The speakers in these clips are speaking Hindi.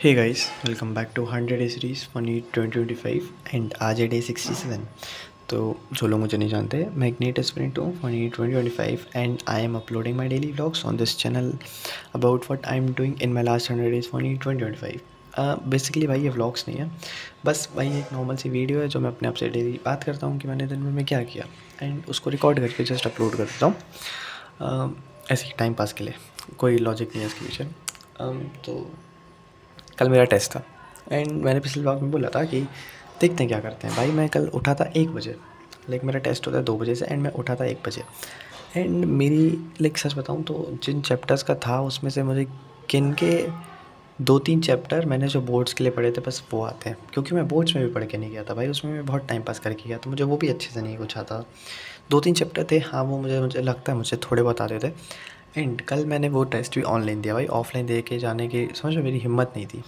Hey guys, welcome back to 100 day series funny 2025 and आज है डे 67। तो जो लोग मुझे नहीं जानते, मैं एक नीट एस्पिरेंट हूँ funny 2025 and I am uploading my daily vlogs on this channel about what I am doing in my last 100 days funny 2025। Basically भाई ये व्लॉग्स नहीं है, बस भाई एक नॉर्मल सी वीडियो है जो मैं अपने आप से डेली बात करता हूँ कि मैंने दिन में मैं क्या किया एंड उसको रिकॉर्ड करके जस्ट अपलोड कर देता हूँ ऐसे ही टाइम पास के लिए। कोई लॉजिक नहीं है इसके पीछे। तो कल मेरा टेस्ट था एंड मैंने पिछले ब्लॉग में बोला था कि देखते हैं क्या करते हैं। भाई मैं कल उठा था 1 बजे, लाइक मेरा टेस्ट होता है 2 बजे से एंड मैं उठा था 1 बजे। एंड मेरी लाइक सच बताऊँ तो जिन चैप्टर्स का था उसमें से मुझे किन के 2-3 चैप्टर मैंने जो बोर्ड्स के लिए पढ़े थे बस वो आते हैं, क्योंकि मैं बोर्ड्स में भी पढ़ के नहीं गया था भाई, उसमें मैं बहुत टाइम पास करके गया तो मुझे वो भी अच्छे से नहीं कुछ आता। 2-3 चैप्टर थे, हाँ वो मुझे लगता है मुझे थोड़े बहुत आते थे। एंड कल मैंने वो टेस्ट भी ऑनलाइन दिया भाई, ऑफलाइन दे के जाने की समझ में मेरी हिम्मत नहीं थी।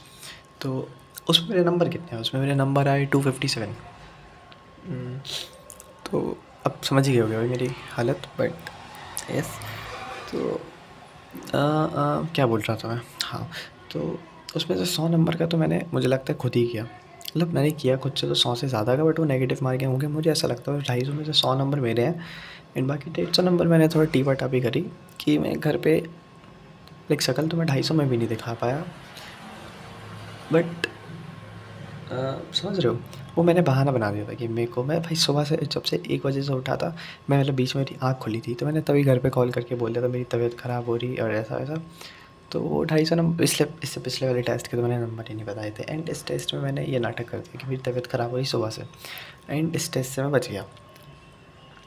तो उसमें मेरे नंबर कितने हैं, उसमें मेरे नंबर आए 257। तो अब समझ ही गए होगे भाई मेरी हालत, बट यस। तो क्या बोल रहा था मैं, हाँ। तो उसमें से 100 नंबर का तो मैंने मुझे लगता है खुद ही किया, मतलब मैंने किया खुद से तो 100 से ज़्यादा का, बट वो नेगेटिव मार्किंग होंगे मुझे ऐसा लगता है। 250 में से 100 नंबर मेरे हैं एंड बाकी 150 नंबर मैंने थोड़ा टी टापी करी कि मैं घर पे लाइक शक्ल तो मैं 250 में भी नहीं दिखा पाया, बट समझ रहे हो, वो मैंने बहाना बना दिया था कि मेरे को, मैं भाई सुबह से जब से 1 बजे से उठा था मैं, मतलब बीच में मेरी आँख खुली थी तो मैंने तभी घर पे कॉल करके बोल दिया था मेरी तबीयत ख़राब हो रही और ऐसा वैसा। तो वो 250 नंबर इससे पिछले वाले टेस्ट के तो मैंने नंबर ही नहीं बताए थे एंड इस टेस्ट में मैंने ये नाटक कर दिया कि मेरी तबीयत ख़राब हो रही सुबह से एंड इस टेस्ट से मैं बच गया।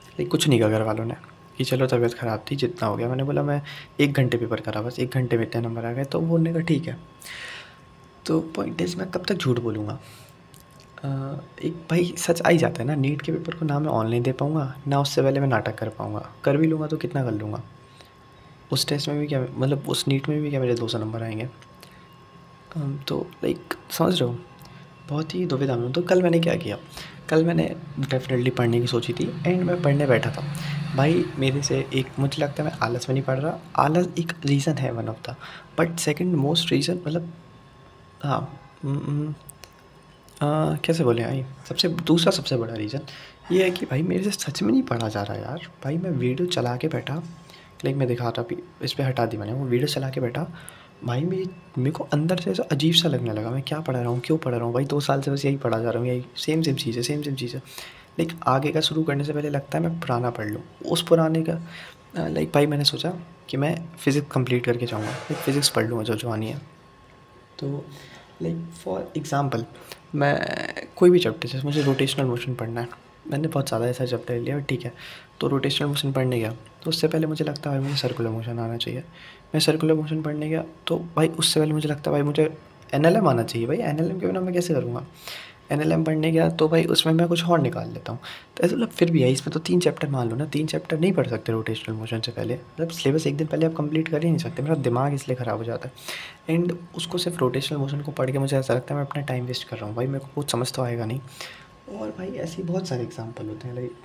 लेकिन कुछ नहीं कहा घर वालों ने कि चलो तबीयत ख़राब थी जितना हो गया, मैंने बोला मैं 1 घंटे पेपर करा, बस 1 घंटे में इतने नंबर आ गए, तो बोलने का ठीक है। तो पॉइंट इज़ मैं कब तक झूठ बोलूँगा। एक भाई सच आ ही जाता है ना, नीट के पेपर को ना मैं ऑनलाइन दे पाऊँगा ना उससे पहले मैं नाटक कर पाऊँगा, कर भी लूँगा तो कितना कर लूँगा। उस टेस्ट में भी क्या, मतलब उस नीट में भी क्या मेरे 200 नंबर आएंगे। तो लाइक समझ रहे हो, बहुत ही दुविधा में हूँ। तो कल मैंने क्या किया, कल मैंने डेफिनेटली पढ़ने की सोची थी एंड मैं पढ़ने बैठा था। भाई मेरे से एक, मुझे लगता है मैं आलस में नहीं पढ़ रहा, आलस एक रीज़न है one of the, but second most reason मतलब, हाँ, कैसे बोले भाई, दूसरा सबसे बड़ा रीज़न ये है कि भाई मेरे से सच में नहीं पढ़ा जा रहा यार। भाई मैं वीडियो चला के बैठा, लाइक मैं दिखा रहा, इस पर हटा दी मैंने, वो वीडियो चला के बैठा भाई, मेरे को अंदर से ऐसा अजीब सा लगने लगा, मैं क्या पढ़ रहा हूँ, क्यों पढ़ रहा हूँ भाई, 2 साल से बस यही पढ़ा जा रहा हूँ, यही सेम सेम चीज़ है। लाइक आगे का शुरू करने से पहले लगता है मैं पुराना पढ़ लूँ, उस पुराने का। लाइक भाई मैंने सोचा कि मैं फ़िज़िक्स कंप्लीट करके जाऊँगा, लाइक फ़िज़िक्स पढ़ लूँगा जो आनी है। तो लाइक फॉर एग्ज़ाम्पल मैं कोई भी चैप्टर, जैसे मुझे रोटेशनल मोशन पढ़ना है, मैंने बहुत ज़्यादा ऐसा चैप्टर ले लिया, ठीक है। तो रोटेशनल मोशन पढ़ने गया तो उससे पहले मुझे लगता है भाई मुझे सर्कुलर मोशन आना चाहिए। मैं सर्कुलर मोशन पढ़ने गया तो भाई उससे पहले मुझे लगता है भाई मुझे एनएलएम आना चाहिए। भाई एनएलएम के बिना मैं कैसे करूँगा। एनएलएम पढ़ने गया तो भाई उसमें मैं कुछ और निकाल लेता हूँ। तो ऐसा मतलब फिर भी है, इसमें तो 3 चैप्टर मान लो ना, 3 चैप्टर नहीं पढ़ सकते रोटेशनल मोशन से पहले, मतलब सिलेबस एक दिन पहले आप कंप्लीट कर ही नहीं सकते, मेरा दिमाग इसलिए ख़राब हो जाता है। एंड उसको सिर्फ रोटेशनल मोशन को पढ़ के मुझे ऐसा लगता है मैं अपना टाइम वेस्ट कर रहा हूँ भाई, मेरे को कुछ समझ तो आएगा नहीं। और भाई ऐसे बहुत सारे एग्जाम्पल होते हैं, लाइक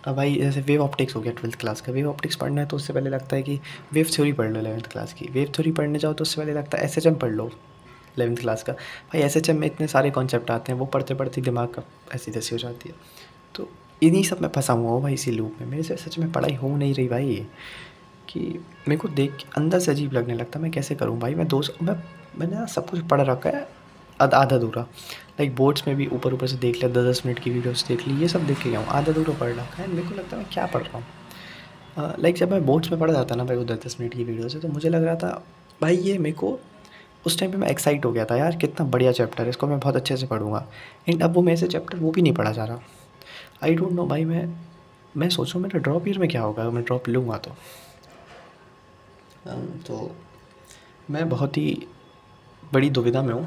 अब भाई जैसे वेव ऑप्टिक्स हो गया 12th क्लास का, वेव ऑप्टिक्स पढ़ना है तो उससे पहले लगता है कि वेव थ्योरी पढ़ लो 11th क्लास की, वेव थ्योरी पढ़ने जाओ तो उससे पहले लगता है एसएचएम पढ़ लो 11th क्लास का। भाई एसएचएम में इतने सारे कॉन्सेप्ट आते हैं, वो पढ़ते पढ़ते दिमाग का ऐसी तैसी हो जाती है। तो इन्हीं सब में फंसा हुआ हूँ भाई, इसी लूप में मेरे से सच में पढ़ाई हो नहीं रही भाई, कि मेरे को देख के अंदर से अजीब लगने लगता है मैं कैसे करूँ भाई। मैंने ना सब कुछ पढ़ रखा है आधा अधूरा, लाइक बोर्ड्स में भी ऊपर ऊपर से देख लिया, 10-10 मिनट की वीडियोस देख ली, ये सब देख के गया हूँ, आधा अधूरा पढ़ रखा है। मेरे को लगता है मैं क्या पढ़ रहा हूँ। लाइक जब मैं बोर्ड्स में पढ़ रहा था ना भाई वो 10-10 मिनट की वीडियो से, तो मुझे लग रहा था भाई ये मेरे को, उस टाइम पे मैं एक्साइट हो गया था यार, कितना बढ़िया चैप्टर है, इसको मैं बहुत अच्छे से पढ़ूंगा। एंड अब वो मेरे से चैप्टर वो भी नहीं पढ़ा जा रहा। आई डोंट नो भाई, मैं सोचूं मेरा ड्रॉप ईयर में क्या होगा अगर मैं ड्रॉप लूँगा तो। तो मैं बहुत ही बड़ी दुविधा में हूँ,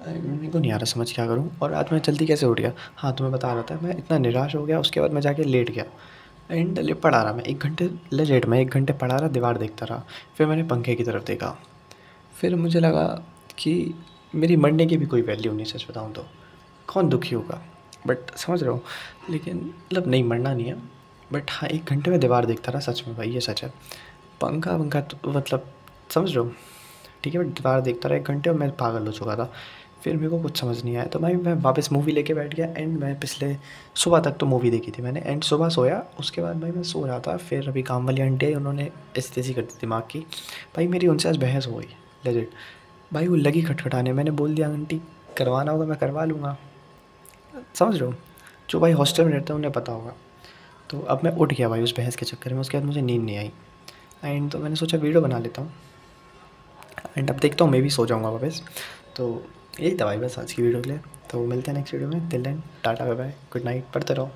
मेरे को नहीं आ रहा समझ क्या करूँ। और आज मैं जल्दी कैसे उठ गया, हाँ तो मैं बता रहा था, मैं इतना निराश हो गया, उसके बाद मैं जाके लेट गया एंड पढ़ा रहा मैं 1 घंटे, लेट मैं 1 घंटे पढ़ा रहा, दीवार देखता रहा। फिर मैंने पंखे की तरफ देखा, फिर मुझे लगा कि मेरी मरने की भी कोई वैल्यू नहीं, सच बताऊँ तो कौन दुखी होगा, बट समझ रहा हूँ। लेकिन मतलब नहीं, मरना नहीं है, बट हाँ 1 घंटे में दीवार देखता रहा, सच में भाई ये सच है। पंखा वंखा तो मतलब समझ रहे हो, ठीक है, मैं दीवार देखता रहा 1 घंटे और मैं पागल हो चुका था। फिर मेरे को कुछ समझ नहीं आया, तो भाई मैं वापस मूवी लेके बैठ गया एंड मैं पिछले सुबह तक तो मूवी देखी थी मैंने एंड सुबह सोया। उसके बाद भाई मैं सो रहा था, फिर अभी काम वाली आंटी आई, उन्होंने ऐसी तैसी कर दी दिमाग की। भाई मेरी उनसे आज बहस हो गई लेजिट। भाई वो लगी खटखटाने, मैंने बोल दिया आंटी करवाना होगा मैं करवा लूँगा, समझ रहे हो? जो भाई हॉस्टल में रहते हैं उन्हें पता होगा। तो अब मैं उठ गया भाई उस बहस के चक्कर में, उसके बाद मुझे नींद नहीं आई एंड तो मैंने सोचा वीडियो बना लेता हूँ एंड अब देखता हूँ मैं भी सो जाऊँगा वापस। तो यही था भाई बस आज की वीडियो के लिए। तो मिलते हैं नेक्स्ट वीडियो में, till then tata bye bye, good night, पढ़ते रहो।